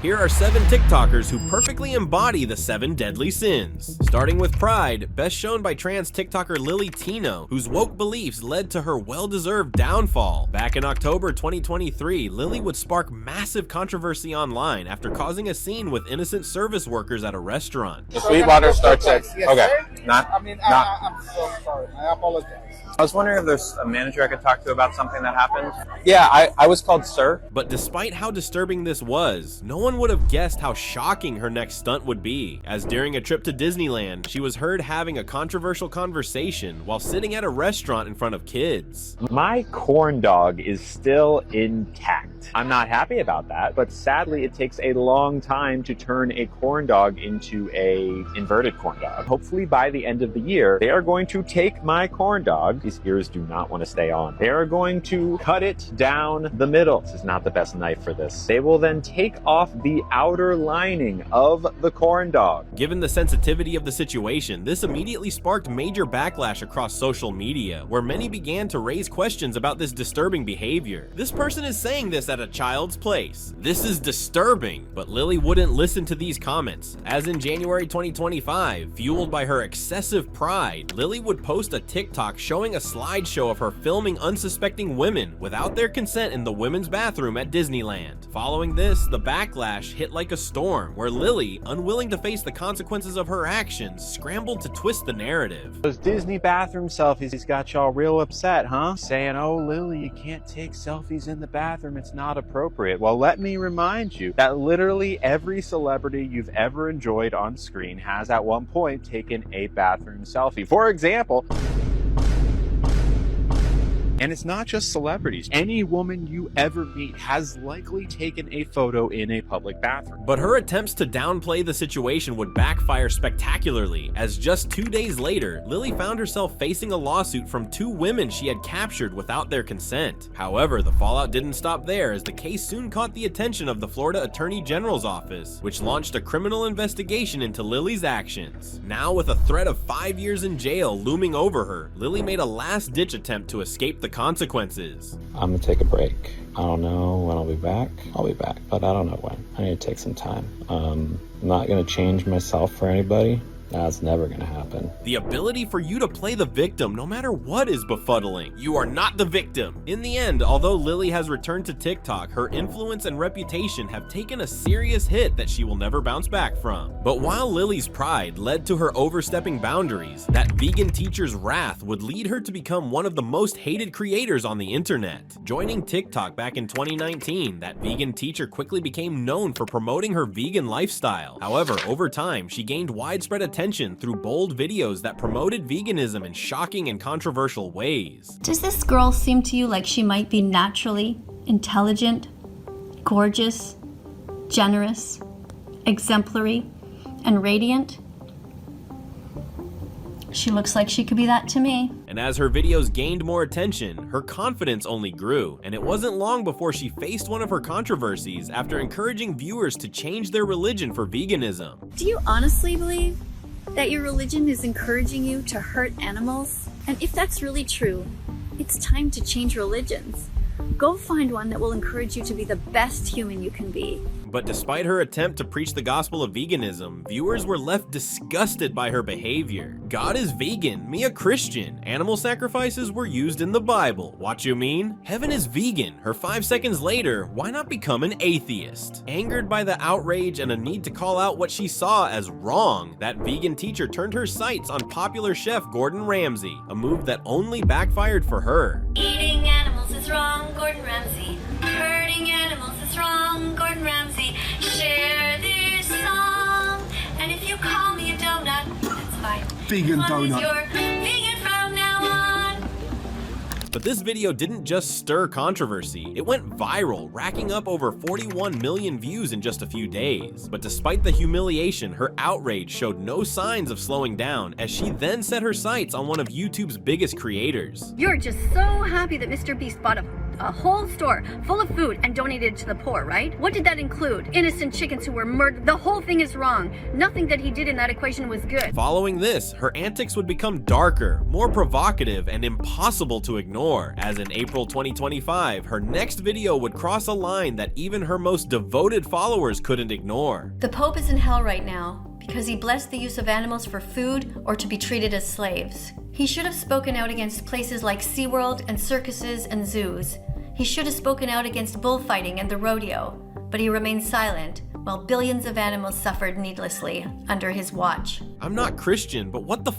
Here are 7 TikTokers who perfectly embody the 7 deadly sins. Starting with pride, best shown by trans TikToker Lily Tino, whose woke beliefs led to her well-deserved downfall. Back in October 2023, Lily would spark massive controversy online after causing a scene with innocent service workers at a restaurant. The Sweetwater starts at, Yes, okay, sir? not. I'm so sorry. I apologize. I was wondering if there's a manager I could talk to about something that happened. Yeah, I was called sir. But despite how disturbing this was, no one would have guessed how shocking her next stunt would be, as during a trip to Disneyland, she was heard having a controversial conversation while sitting at a restaurant in front of kids. My corn dog is still intact. I'm not happy about that, but sadly it takes a long time to turn a corn dog into a inverted corn dog. Hopefully by the end of the year, they are going to take my corn dog. These ears do not want to stay on. They are going to cut it down the middle. This is not the best knife for this. They will then take off the outer lining of the corn dog. Given the sensitivity of the situation, this immediately sparked major backlash across social media, where many began to raise questions about this disturbing behavior. This person is saying this at a child's place. This is disturbing, but Lily wouldn't listen to these comments, as in January 2025, fueled by her excessive pride, Lily would post a TikTok showing a slideshow of her filming unsuspecting women without their consent in the women's bathroom at Disneyland. Following this, the backlash hit like a storm, where Lily, unwilling to face the consequences of her actions, scrambled to twist the narrative. Those Disney bathroom selfies got y'all real upset, huh? Saying, oh, Lily, you can't take selfies in the bathroom. It's not appropriate. Well, let me remind you that literally every celebrity you've ever enjoyed on screen has at one point taken a bathroom selfie. For example, and it's not just celebrities. Any woman you ever meet has likely taken a photo in a public bathroom. But her attempts to downplay the situation would backfire spectacularly, as just 2 days later, Lily found herself facing a lawsuit from 2 women she had captured without their consent. However, the fallout didn't stop there, as the case soon caught the attention of the Florida Attorney General's office, which launched a criminal investigation into Lily's actions. Now, with a threat of 5 years in jail looming over her, Lily made a last-ditch attempt to escape the consequences. I'm gonna take a break. I don't know when I'll be back. I'll be back, but I don't know when. I need to take some time. I'm not gonna change myself for anybody. That's never gonna happen. The ability for you to play the victim no matter what is befuddling. You are not the victim. In the end, although Lily has returned to TikTok, her influence and reputation have taken a serious hit that she will never bounce back from. But while Lily's pride led to her overstepping boundaries, that vegan teacher's wrath would lead her to become one of the most hated creators on the internet. Joining TikTok back in 2019, that vegan teacher quickly became known for promoting her vegan lifestyle. However, over time, she gained widespread attention through bold videos that promoted veganism in shocking and controversial ways. Does this girl seem to you like she might be naturally intelligent, gorgeous, generous, exemplary, and radiant? She looks like she could be that to me. And as her videos gained more attention, her confidence only grew, and it wasn't long before she faced one of her controversies after encouraging viewers to change their religion for veganism. Do you honestly believe that your religion is encouraging you to hurt animals? And if that's really true, it's time to change religions. Go find one that will encourage you to be the best human you can be. But despite her attempt to preach the gospel of veganism, viewers were left disgusted by her behavior. God is vegan, me a Christian. Animal sacrifices were used in the Bible. What you mean? Heaven is vegan. Her 5 seconds later, why not become an atheist? Angered by the outrage and a need to call out what she saw as wrong, that vegan teacher turned her sights on popular chef Gordon Ramsay, a move that only backfired for her. Eating animals is wrong, Gordon Ramsay. Hurting animals is wrong, Gordon Ramsay. Share this song, and if you call me a donut, that's fine. Vegan As long as donut. you're vegan from now on. But this video didn't just stir controversy, it went viral, racking up over 41 million views in just a few days. But despite the humiliation, her outrage showed no signs of slowing down, as she then set her sights on one of YouTube's biggest creators. You're just so happy that Mr. Beast bought a a whole store full of food and donated it to the poor, right? What did that include? Innocent chickens who were murdered. The whole thing is wrong. Nothing that he did in that equation was good. Following this, her antics would become darker, more provocative, and impossible to ignore, as in April 2025, her next video would cross a line that even her most devoted followers couldn't ignore. The Pope is in hell right now because he blessed the use of animals for food or to be treated as slaves. He should have spoken out against places like SeaWorld and circuses and zoos. He should have spoken out against bullfighting and the rodeo, but he remained silent while billions of animals suffered needlessly under his watch. I'm not Christian, but what the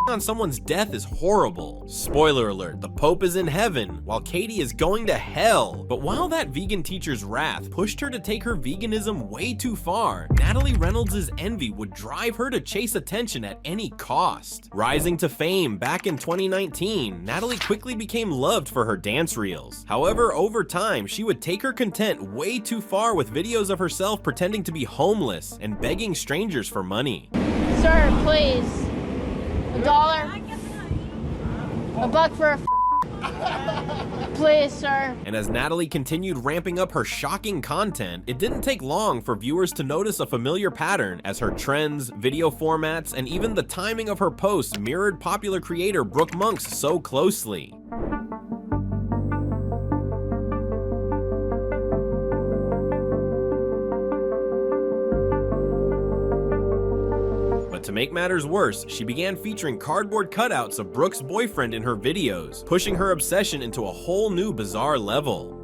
on someone's death is horrible. Spoiler alert, the Pope is in heaven, while Katie is going to hell. But while that vegan teacher's wrath pushed her to take her veganism way too far, Natalie Reynolds' envy would drive her to chase attention at any cost. Rising to fame back in 2019, Natalie quickly became loved for her dance reels. However, over time, she would take her content way too far with videos of herself pretending to be homeless and begging strangers for money. Sir, please. $1? $1 for a please, sir. And as Natalie continued ramping up her shocking content, it didn't take long for viewers to notice a familiar pattern as her trends, video formats, and even the timing of her posts mirrored popular creator Brooke Monk's so closely. To make matters worse, she began featuring cardboard cutouts of Brooke's boyfriend in her videos, pushing her obsession into a whole new bizarre level.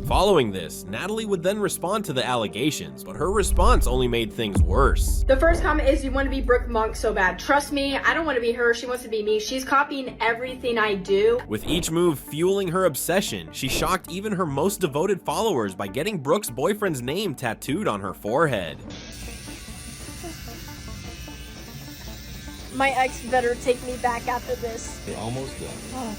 Following this, Natalie would then respond to the allegations, but her response only made things worse. The first comment is, you want to be Brooke Monk so bad. Trust me, I don't want to be her, she wants to be me. She's copying everything I do. With each move fueling her obsession, she shocked even her most devoted followers by getting Brooke's boyfriend's name tattooed on her forehead. My ex better take me back after this. You're almost done. Oh.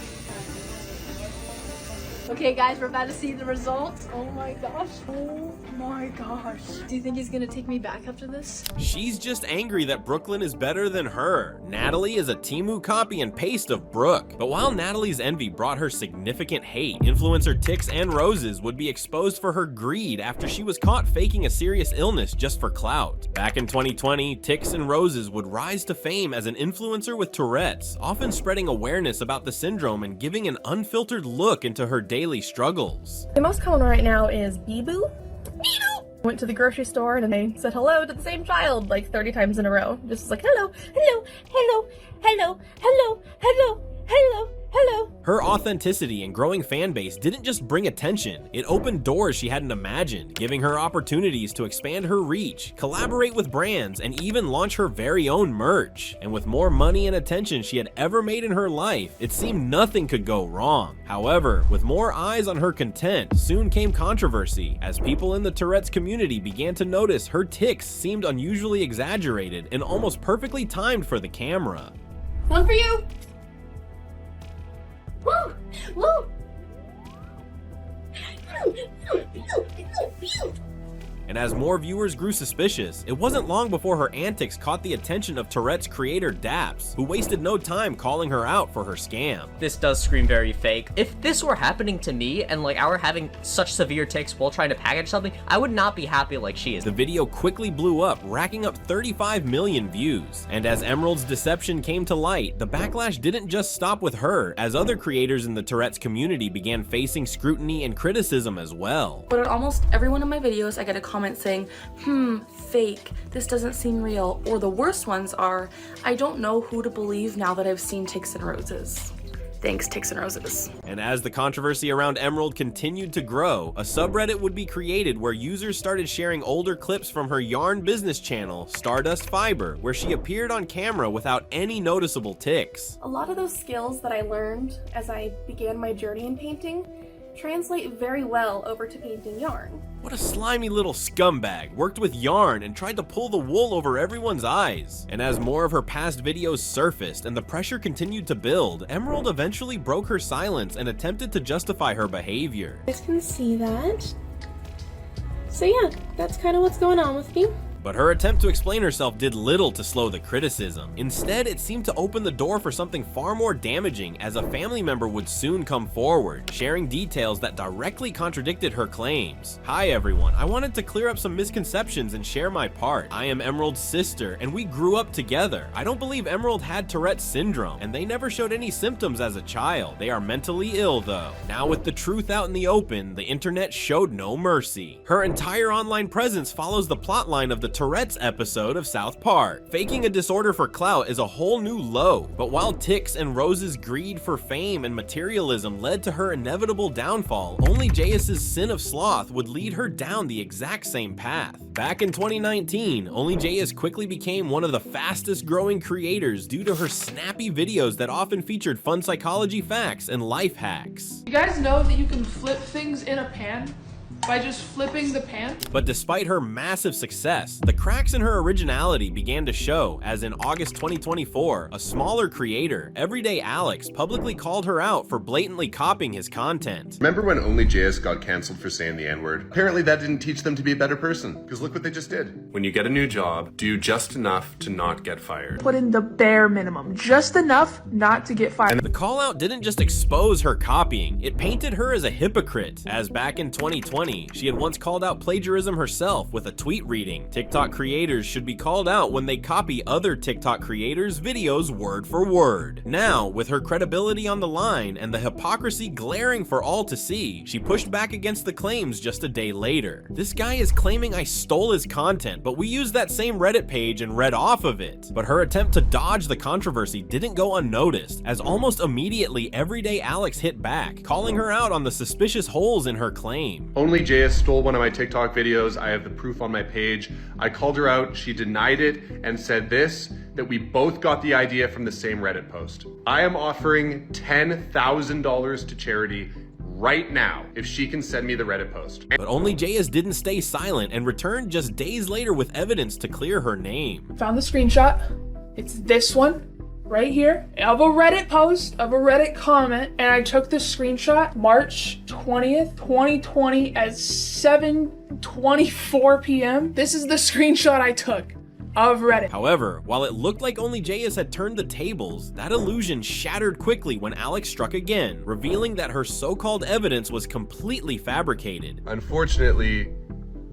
Okay guys, we're about to see the results. Oh my gosh. Oh my gosh. Do you think he's gonna take me back after this? She's just angry that Brooklyn is better than her. Natalie is a Temu copy and paste of Brooke. But while Natalie's envy brought her significant hate, influencer Tix and Roses would be exposed for her greed after she was caught faking a serious illness just for clout. Back in 2020, Tix and Roses would rise to fame as an influencer with Tourette's, often spreading awareness about the syndrome and giving an unfiltered look into her daily struggles. The most common right now is Bee-Boo. Went to the grocery store and they said hello to the same child like 30 times in a row. Just like, hello, hello, hello, hello, hello, hello, hello, hello. Her authenticity and growing fan base didn't just bring attention, it opened doors she hadn't imagined, giving her opportunities to expand her reach, collaborate with brands, and even launch her very own merch. And with more money and attention she had ever made in her life, it seemed nothing could go wrong. However, with more eyes on her content, soon came controversy, as people in the Tourette's community began to notice her tics seemed unusually exaggerated and almost perfectly timed for the camera. One for you. Woo! Woo! And as more viewers grew suspicious, it wasn't long before her antics caught the attention of Tourette's creator Daps, who wasted no time calling her out for her scam. This does scream very fake. If this were happening to me and like I were having such severe tics while trying to package something, I would not be happy like she is. The video quickly blew up, racking up 35 million views. And as Emerald's deception came to light, the backlash didn't just stop with her, as other creators in the Tourette's community began facing scrutiny and criticism as well. But on almost every one of my videos, I get a comment saying, fake, this doesn't seem real. Or the worst ones are, I don't know who to believe now that I've seen Tix and Roses. Thanks, Tix and Roses. And as the controversy around Emerald continued to grow, a subreddit would be created where users started sharing older clips from her yarn business channel, Stardust Fiber, where she appeared on camera without any noticeable tics. A lot of those skills that I learned as I began my journey in painting translate very well over to painting yarn. What a slimy little scumbag, worked with yarn and tried to pull the wool over everyone's eyes. And as more of her past videos surfaced and the pressure continued to build, Emerald eventually broke her silence and attempted to justify her behavior. You guys can see that. So yeah, that's kind of what's going on with me. But her attempt to explain herself did little to slow the criticism. Instead, it seemed to open the door for something far more damaging, as a family member would soon come forward, sharing details that directly contradicted her claims. Hi everyone, I wanted to clear up some misconceptions and share my part. I am Emerald's sister, and we grew up together. I don't believe Emerald had Tourette's syndrome, and they never showed any symptoms as a child. They are mentally ill though. Now with the truth out in the open, the internet showed no mercy. Her entire online presence follows the plotline of the Tourette's episode of South Park. Faking a disorder for clout is a whole new low, but while Tix and Rose's greed for fame and materialism led to her inevitable downfall, only Jayus's sin of sloth would lead her down the exact same path. Back in 2019, Only Jayus quickly became one of the fastest growing creators due to her snappy videos that often featured fun psychology facts and life hacks. You guys know that you can flip things in a pan by just flipping the pan? But despite her massive success, the cracks in her originality began to show, as in August 2024, a smaller creator, Everyday Alex, publicly called her out for blatantly copying his content. Remember when Only Jayus got canceled for saying the N-word? Apparently that didn't teach them to be a better person, because look what they just did. When you get a new job, do just enough to not get fired. Put in the bare minimum, just enough not to get fired. And the call out didn't just expose her copying, it painted her as a hypocrite, as back in 2020, she had once called out plagiarism herself with a tweet reading, "TikTok creators should be called out when they copy other TikTok creators' videos word for word." Now, with her credibility on the line and the hypocrisy glaring for all to see, she pushed back against the claims just a day later. This guy is claiming I stole his content, but we used that same Reddit page and read off of it. But her attempt to dodge the controversy didn't go unnoticed, as almost immediately Everyday Alex hit back, calling her out on the suspicious holes in her claim. Only Jayus stole one of my TikTok videos. I have the proof on my page. I called her out, she denied it, and said this, that we both got the idea from the same Reddit post. I am offering $10,000 to charity right now if she can send me the Reddit post. But Only Jayus didn't stay silent and returned just days later with evidence to clear her name. Found the screenshot. It's this one right here of a Reddit post, of a Reddit comment, and I took the screenshot March 20th, 2020 at 7:24 p.m. This is the screenshot I took of Reddit. However, while it looked like Only Jayus had turned the tables, that illusion shattered quickly when Alex struck again, revealing that her so-called evidence was completely fabricated. Unfortunately,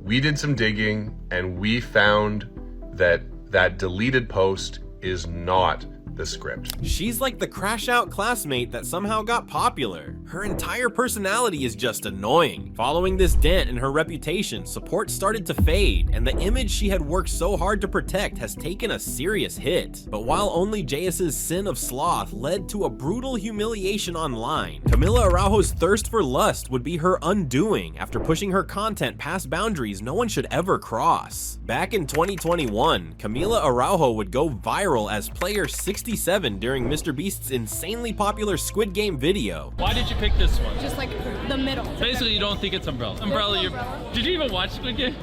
we did some digging and we found that that deleted post is not the script. She's like the crash out classmate that somehow got popular. Her entire personality is just annoying. Following this dent in her reputation, support started to fade, and the image she had worked so hard to protect has taken a serious hit. But while Only Jayus's sin of sloth led to a brutal humiliation online, Camila Araujo's thirst for lust would be her undoing after pushing her content past boundaries no one should ever cross. Back in 2021, Camila Araujo would go viral as player 67 during MrBeast's insanely popular Squid Game video. Why did you pick this one? Just like the middle. Basically, you don't think it's Umbrella. Did you even watch Squid Game?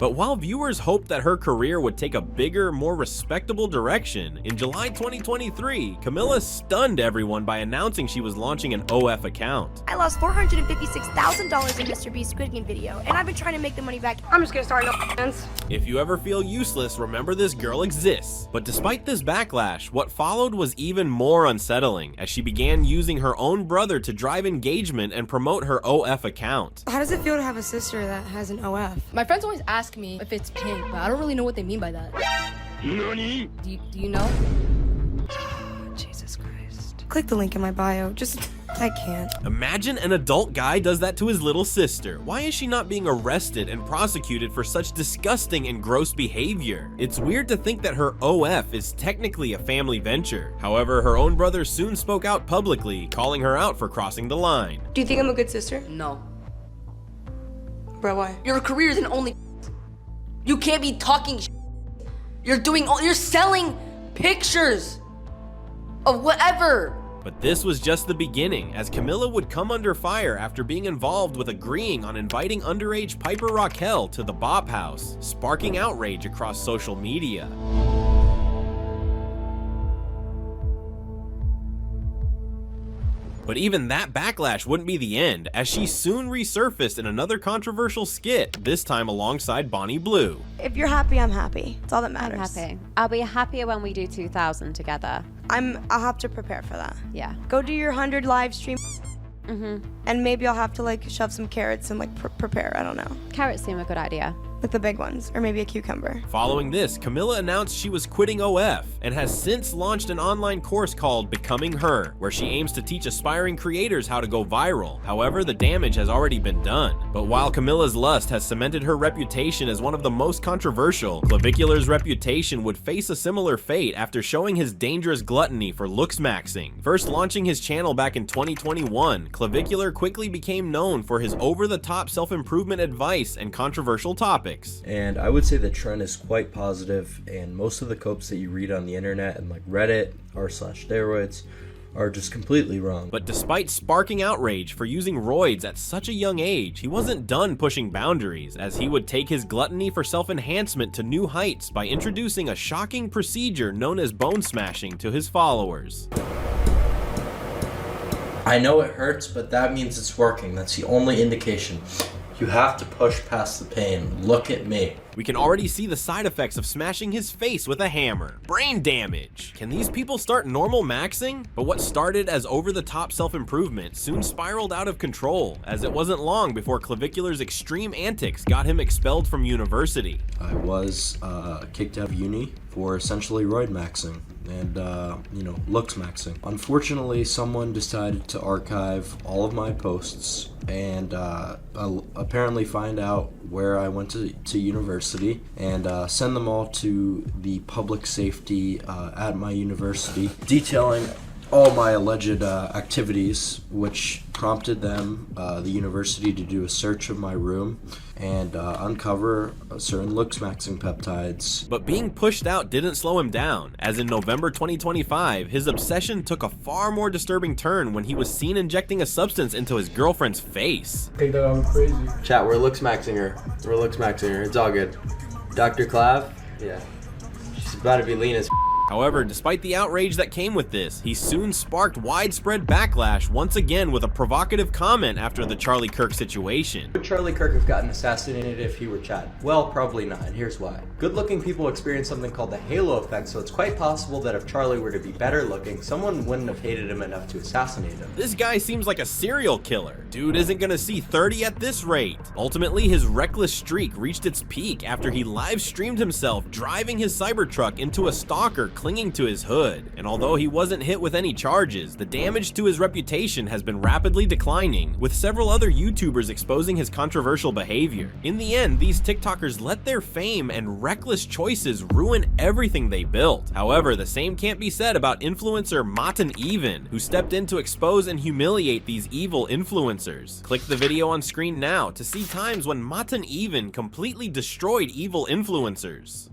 But while viewers hoped that her career would take a bigger, more respectable direction, in July 2023, Camila stunned everyone by announcing she was launching an OF account. I lost $456,000 in MrBeast Squid Game video, and I've been trying to make the money back. I'm just gonna start no fans. If you ever feel useless, remember this girl exists. But despite this backlash, what followed was even more unsettling, as she began using her own brother to drive engagement and promote her OF account. How does it feel to have a sister that has an OF? My friends always ask me if it's pink, but I don't really know what they mean by that. Nani? Do you know? Jesus Christ. Click the link in my bio. I can't. Imagine an adult guy does that to his little sister. Why is she not being arrested and prosecuted for such disgusting and gross behavior? It's weird to think that her OF is technically a family venture. However, her own brother soon spoke out publicly, calling her out for crossing the line. Do you think I'm a good sister? No. Bro, why? Your career isn't only. You can't be talking. You're selling pictures of whatever. But this was just the beginning, as Camila would come under fire after being involved with agreeing on inviting underage Piper Raquel to the Bop House, sparking outrage across social media. But even that backlash wouldn't be the end, as she soon resurfaced in another controversial skit, this time alongside Bonnie Blue. If you're happy, I'm happy. It's all that matters. I'm happy. I'll be happier when we do 2000 together. I'll have to prepare for that. Yeah. Go do your 100 live stream. And maybe I'll have to like shove some carrots and like prepare. I don't know. Carrots seem a good idea. Like the big ones, or maybe a cucumber. Following this, Camilla announced she was quitting OF and has since launched an online course called Becoming Her, where she aims to teach aspiring creators how to go viral. However, the damage has already been done. But while Camilla's lust has cemented her reputation as one of the most controversial, Clavicular's reputation would face a similar fate after showing his dangerous gluttony for looks maxing. First launching his channel back in 2021, Clavicular quickly became known for his over-the-top self-improvement advice and controversial topics. And I would say the trend is quite positive, and most of the copes that you read on the internet and like Reddit r/steroids are just completely wrong. But despite sparking outrage for using roids at such a young age, he wasn't done pushing boundaries, as he would take his gluttony for self-enhancement to new heights by introducing a shocking procedure known as bone smashing to his followers. I know it hurts, but that means it's working. That's the only indication. You have to push past the pain. Look at me. We can already see the side effects of smashing his face with a hammer. Brain damage. Can these people start normal maxing? But what started as over-the-top self-improvement soon spiraled out of control, as it wasn't long before Clavicular's extreme antics got him expelled from university. I was kicked out of uni for essentially roid maxing and, looks maxing. Unfortunately, someone decided to archive all of my posts and apparently find out where I went to university and send them all to the public safety at my university, detailing all my alleged activities, which prompted them, the university, to do a search of my room and uncover certain looks maxing peptides. But being pushed out didn't slow him down, as in November 2025, his obsession took a far more disturbing turn when he was seen injecting a substance into his girlfriend's face. Take that out crazy. Chat, we're looks maxing her. We're looks maxing her. It's all good. Dr. Clav? Yeah. She's about to be lean as However, despite the outrage that came with this, he soon sparked widespread backlash once again with a provocative comment after the Charlie Kirk situation. Would Charlie Kirk have gotten assassinated if he were Chad? Well, probably not. Here's why. Good-looking people experience something called the halo effect, so it's quite possible that if Charlie were to be better looking, someone wouldn't have hated him enough to assassinate him. This guy seems like a serial killer. Dude isn't gonna see 30 at this rate. Ultimately, his reckless streak reached its peak after he live streamed himself driving his Cybertruck into a stalker clinging to his hood. And although he wasn't hit with any charges, the damage to his reputation has been rapidly declining, with several other YouTubers exposing his controversial behavior. In the end, these TikTokers let their fame and reckless choices ruin everything they built. However, the same can't be said about influencer Matan Even, who stepped in to expose and humiliate these evil influencers. Click the video on screen now to see times when Matan Even completely destroyed evil influencers.